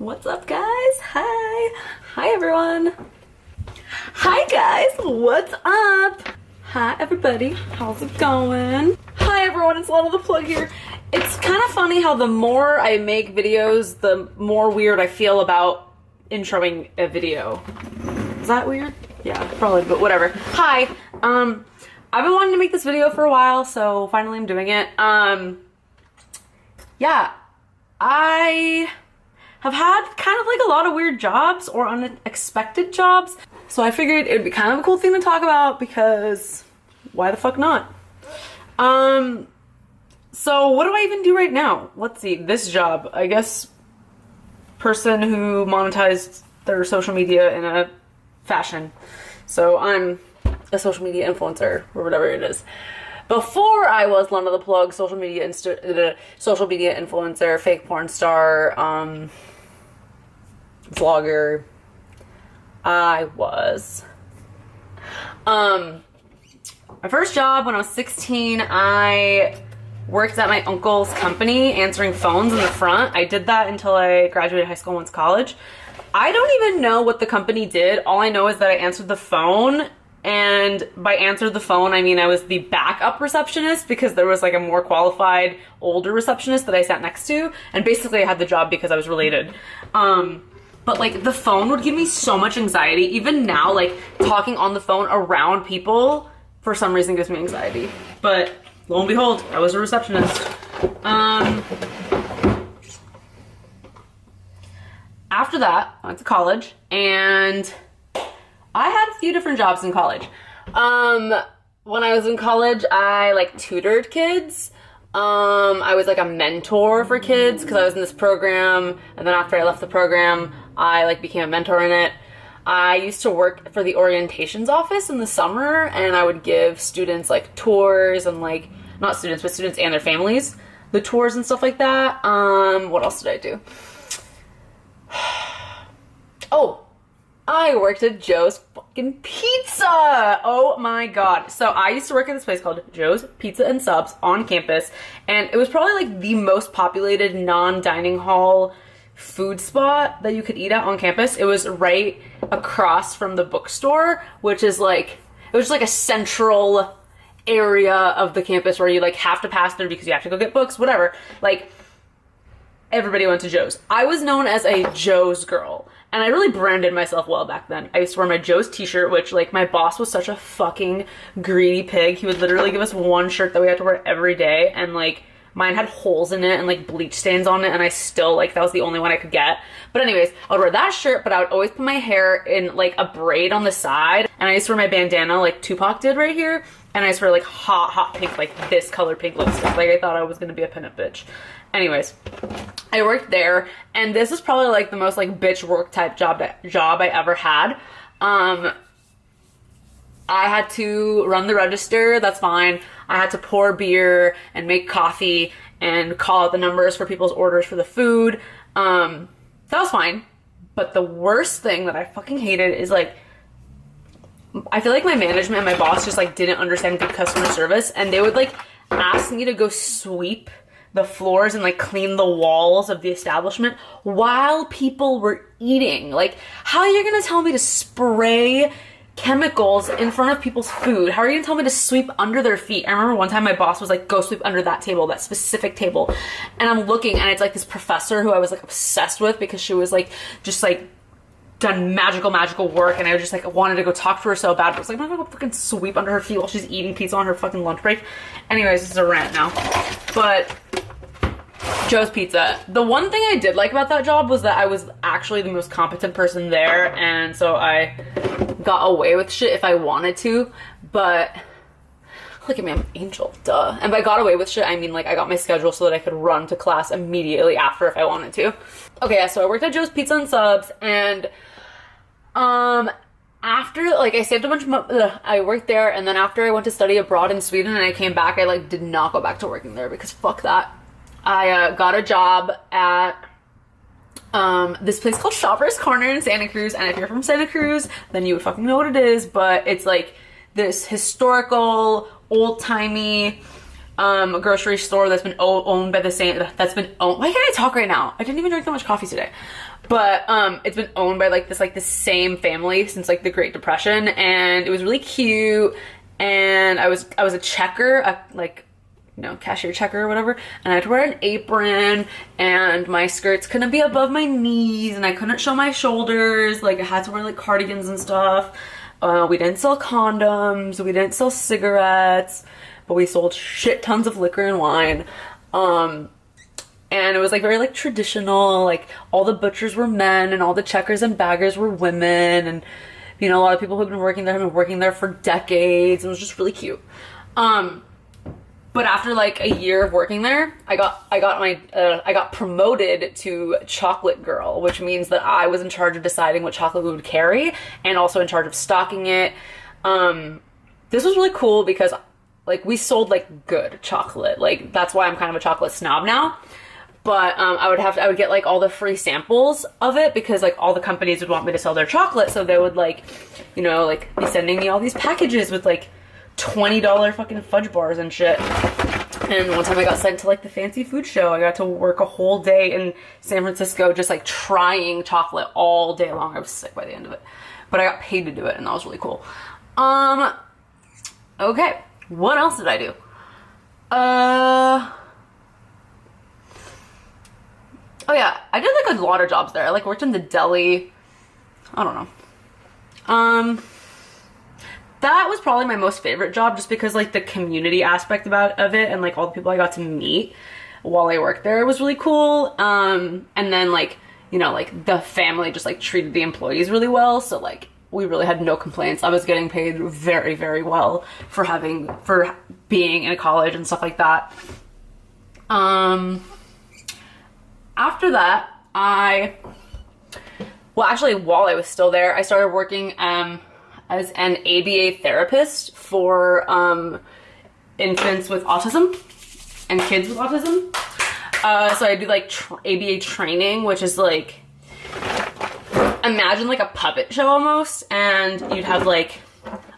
What's up, guys? Hi everyone. Hi guys, what's up? Hi everybody, how's it going? Hi everyone, it's Lana the Plug here. It's kind of funny how the more I make videos, the more weird I feel about introing a video. Is that weird? Yeah, probably, but whatever. Hi, I've been wanting to make this video for a while, so finally I'm doing it. Yeah, I have had kind of like a lot of weird jobs or unexpected jobs. So I figured it'd be kind of a cool thing to talk about because why the fuck not? So what do I even do right now? Let's see, this job, I guess, person who monetized their social media in a fashion. So I'm a social media influencer or whatever it is. Before I was Lana the Plug, social media influencer, fake porn star, vlogger, my first job when I was 16, I worked at my uncle's company answering phones in the front. I did that until I graduated high school and went to college. I don't even know what the company did. All I know is that I answered the phone, and by answered the phone, I mean I was the backup receptionist because there was like a more qualified older receptionist that I sat next to, and basically I had the job because I was related. But like the phone would give me so much anxiety. Even now, like talking on the phone around people for some reason gives me anxiety. But lo and behold, I was a receptionist. After that, I went to college, and I had a few different jobs in college. When I was in college, I like tutored kids. I was like a mentor for kids because I was in this program, and then after I left the program, I like became a mentor in it. I used to work for the orientations office in the summer, and I would give students like tours and like, not students, but students and their families, the tours and stuff like that. What else did I do? Oh, I worked at Joe's fucking Pizza. Oh my god. So I used to work at this place called Joe's Pizza and Subs on campus, and it was probably like the most populated non-dining hall food spot that you could eat at on campus. It was right across from the bookstore, which is like, it was just like a central area of the campus where you like have to pass through because you have to go get books, whatever. Like, everybody went to Joe's. I was known as a Joe's girl, and I really branded myself well back then. I used to wear my Joe's t-shirt, which like my boss was such a fucking greedy pig. He would literally give us one shirt that we had to wear every day, and like mine had holes in it and like bleach stains on it, and I still like, that was the only one I could get. But anyways, I would wear that shirt, but I would always put my hair in like a braid on the side, and I used to wear my bandana like Tupac did right here, and I used to wear like hot pink, like this color pink lipstick. Like I thought I was gonna be a pinup bitch. Anyways, I worked there, and this is probably like the most like bitch work type job I ever had. I had to run the register, that's fine. I had to pour beer and make coffee and call out the numbers for people's orders for the food. That was fine. But the worst thing that I fucking hated is like, I feel like my management and my boss just like didn't understand good customer service, and they would like ask me to go sweep the floors and like clean the walls of the establishment while people were eating. Like, how are you gonna tell me to spray chemicals in front of people's food? How are you gonna tell me to sweep under their feet? I remember one time my boss was like, go sweep under that table, that specific table. And I'm looking, and it's like this professor who I was like obsessed with because she was like, just like done magical work, and I just like wanted to go talk to her so bad, but I was like, I'm not gonna fucking sweep under her feet while she's eating pizza on her fucking lunch break. Anyways, this is a rant now. But Joe's Pizza. The one thing I did like about that job was that I was actually the most competent person there, and so I got away with shit if I wanted to. But look at me, I'm an angel, duh. And by got away with shit, I mean like I got my schedule so that I could run to class immediately after if I wanted to. Okay, yeah, so I worked at Joe's Pizza and Subs, and after, like, I saved a bunch of money, I worked there, and then after I went to study abroad in Sweden and I came back, I like did not go back to working there because fuck that. I got a job at this place called Shoppers Corner in Santa Cruz, and if you're from Santa Cruz, then you would fucking know what it is, but it's like this historical, old-timey a grocery store that's been owned by the same, that's been owned, why can't I talk right now? I didn't even drink that much coffee today. But it's been owned by like this same family since like the Great Depression, and it was really cute. And I was a checker, cashier checker or whatever, and I had to wear an apron, and my skirts couldn't be above my knees, and I couldn't show my shoulders. Like, I had to wear like cardigans and stuff. We didn't sell condoms, we didn't sell cigarettes, but we sold shit tons of liquor and wine. And it was like very like traditional, like all the butchers were men and all the checkers and baggers were women, and you know, a lot of people who've been working there have been working there for decades, and it was just really cute. But after like a year of working there, I got promoted to chocolate girl, which means that I was in charge of deciding what chocolate we would carry and also in charge of stocking it. This was really cool because like we sold like good chocolate. Like, that's why I'm kind of a chocolate snob now. But I would get like all the free samples of it because like all the companies would want me to sell their chocolate, so they would like, you know, like be sending me all these packages with like $20 fucking fudge bars and shit. And one time I got sent to like the fancy food show. I got to work a whole day in San Francisco just like trying chocolate all day long. I was sick by the end of it, but I got paid to do it, and that was really cool. Okay, what else did I do? Oh yeah, I did like a lot of jobs there. I like worked in the deli. I don't know. That was probably my most favorite job just because like the community aspect of it and like all the people I got to meet while I worked there was really cool. And then like, you know, like the family just like treated the employees really well. So like we really had no complaints. I was getting paid very, very well for being in a college and stuff like that. After that, actually, while I was still there, I started working as an ABA therapist for infants with autism and kids with autism. So I do like ABA training, which is like, imagine like a puppet show almost, and you'd have like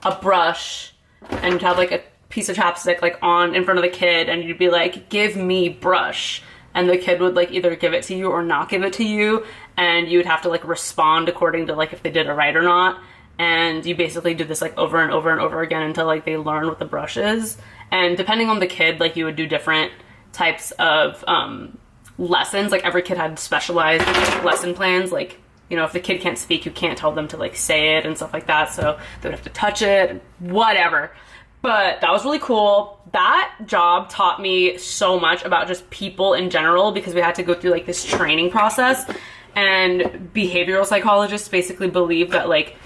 a brush and you'd have like a piece of chapstick like on in front of the kid, and you'd be like, give me brush. And the kid would like either give it to you or not give it to you, and you would have to like respond according to like if they did it right or not. And you basically do this like over and over and over again until like they learn what the brush is. And depending on the kid, like you would do different types of lessons. Like every kid had specialized lesson plans. Like, you know, if the kid can't speak, you can't tell them to like say it and stuff like that. So they would have to touch it, whatever. But that was really cool. That job taught me so much about just people in general because we had to go through like this training process, and behavioral psychologists basically believe that like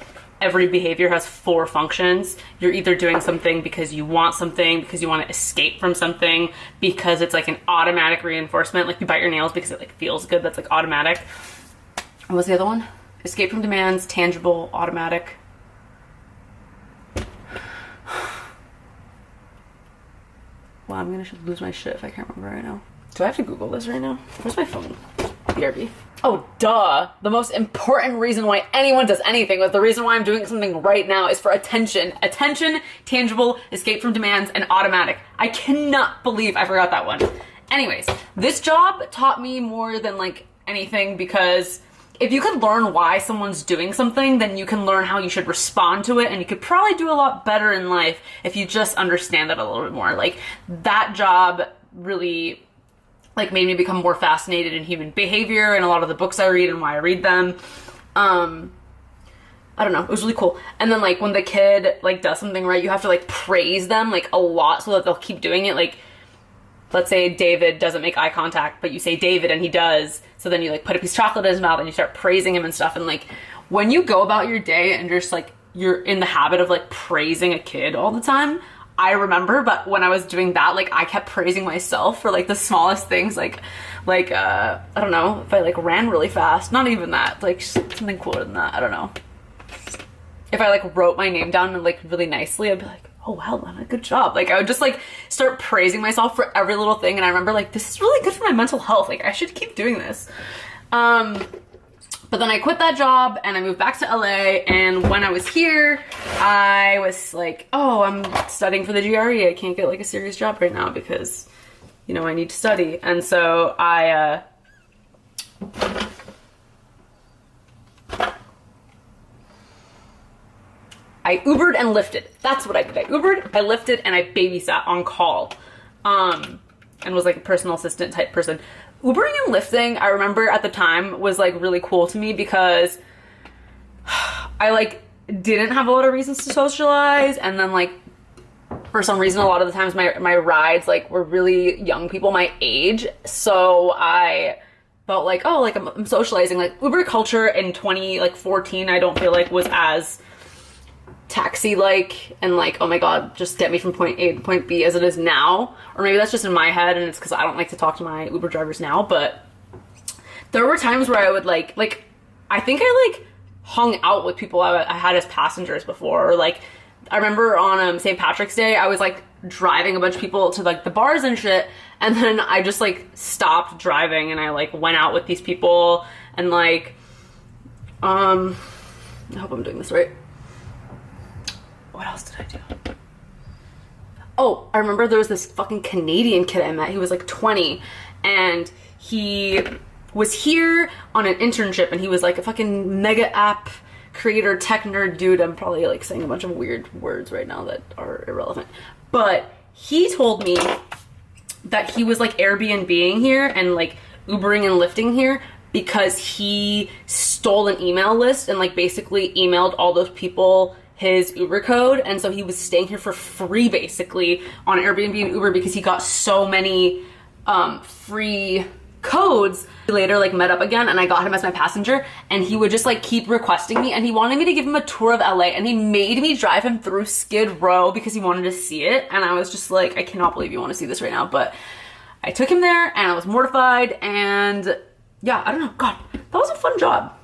every behavior has 4 functions. You're either doing something because you want something, because you want to escape from something, because it's like an automatic reinforcement, like you bite your nails because it like feels good, that's like automatic. What was the other one? Escape from demands, tangible, automatic. Wow, I'm gonna lose my shit if I can't remember right now. Do I have to Google this right now? Where's my phone? BRB. Oh, duh. The most important reason why anyone does anything, the reason why I'm doing something right now, is for attention. Attention, tangible, escape from demands, and automatic. I cannot believe I forgot that one. Anyways, this job taught me more than like anything, because if you could learn why someone's doing something, then you can learn how you should respond to it, and you could probably do a lot better in life if you just understand that a little bit more. Like, that job really like made me become more fascinated in human behavior and a lot of the books I read and why I read them. I don't know, it was really cool. And then like when the kid like does something right, you have to like praise them like a lot so that they'll keep doing it. Like, let's say David doesn't make eye contact, but you say David and he does. So then you like put a piece of chocolate in his mouth and you start praising him and stuff. And like when you go about your day and just like you're in the habit of like praising a kid all the time, I remember, but when I was doing that, like I kept praising myself for like the smallest things, like I don't know, if I like ran really fast, not even that, like something cooler than that, I don't know. If I like wrote my name down and like really nicely, I'd be like, oh wow, Lana, good job. Like I would just like start praising myself for every little thing, and I remember like, this is really good for my mental health, like I should keep doing this. But then I quit that job and I moved back to LA, and when I was here, I was like, oh, I'm studying for the GRE. I can't get like a serious job right now because, you know, I need to study. And so I Ubered and Lyfted. That's what I did. I Ubered, I Lyfted, and I babysat on call. And was like a personal assistant type person. Ubering and Lyfting, I remember at the time, was like really cool to me because I like didn't have a lot of reasons to socialize, and then like for some reason a lot of the times my rides like were really young people my age, so I felt like, oh, like I'm socializing. Like Uber culture in 2014 I don't feel like was as taxi like and like, oh my god, just get me from point A to point B as it is now. Or maybe that's just in my head and it's because I don't like to talk to my Uber drivers now. But there were times where I would like I think I like hung out with people I had as passengers before. Or like I remember on St. Patrick's Day I was like driving a bunch of people to like the bars and shit, and then I just like stopped driving and I like went out with these people and like I hope I'm doing this right. What else did I do? Oh, I remember there was this fucking Canadian kid I met. He was like 20 and he was here on an internship and he was like a fucking mega app creator tech nerd dude. I'm probably like saying a bunch of weird words right now that are irrelevant. But he told me that he was like Airbnb-ing here and like Ubering and Lyfting here because he stole an email list and like basically emailed all those people his Uber code, and so he was staying here for free basically on Airbnb and Uber because he got so many free codes. We later like met up again and I got him as my passenger, and he would just like keep requesting me, and he wanted me to give him a tour of LA, and he made me drive him through Skid Row because he wanted to see it. And I was just like, I cannot believe you want to see this right now. But I took him there and I was mortified, and yeah, I don't know, god, that was a fun job.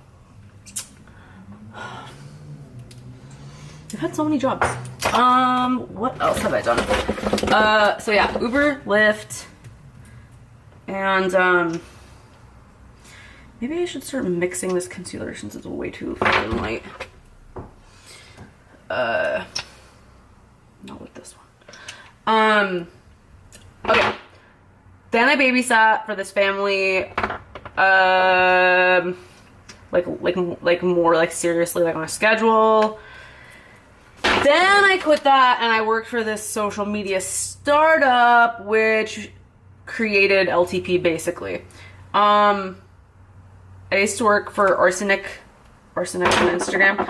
I've had so many jobs. What else have I done? So yeah, Uber, Lyft, and maybe I should start mixing this concealer since it's way too fucking light. Not with this one. Okay. Then I babysat for this family, like more like seriously, like on a schedule. Then I quit that and I worked for this social media startup which created LTP basically. I used to work for Arsenic on Instagram.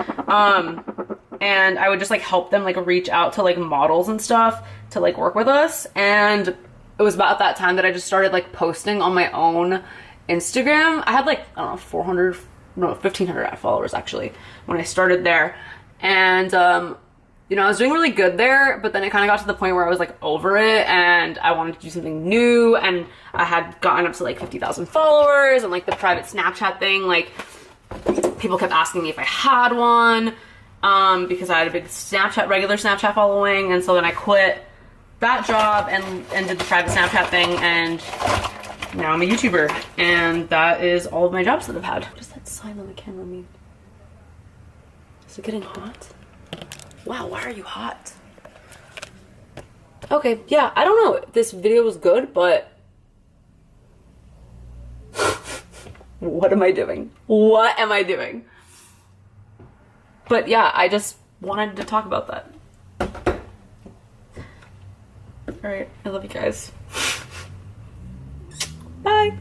And I would just like help them like reach out to like models and stuff to like work with us. And it was about that time that I just started like posting on my own Instagram. I had like, I don't know, 1,500 followers actually when I started there. And you know, I was doing really good there, but then it kind of got to the point where I was like over it and I wanted to do something new, and I had gotten up to like 50,000 followers, and like the private Snapchat thing, like people kept asking me if I had one, because I had a big regular Snapchat following. And so then I quit that job and did the private Snapchat thing, and now I'm a YouTuber, and that is all of my jobs that I've had. What does that sign on the camera mean? Is it getting hot? Wow, why are you hot? Okay, yeah, I don't know if this video was good, but what am I doing? What am I doing? But yeah, I just wanted to talk about that. Alright, I love you guys. Bye!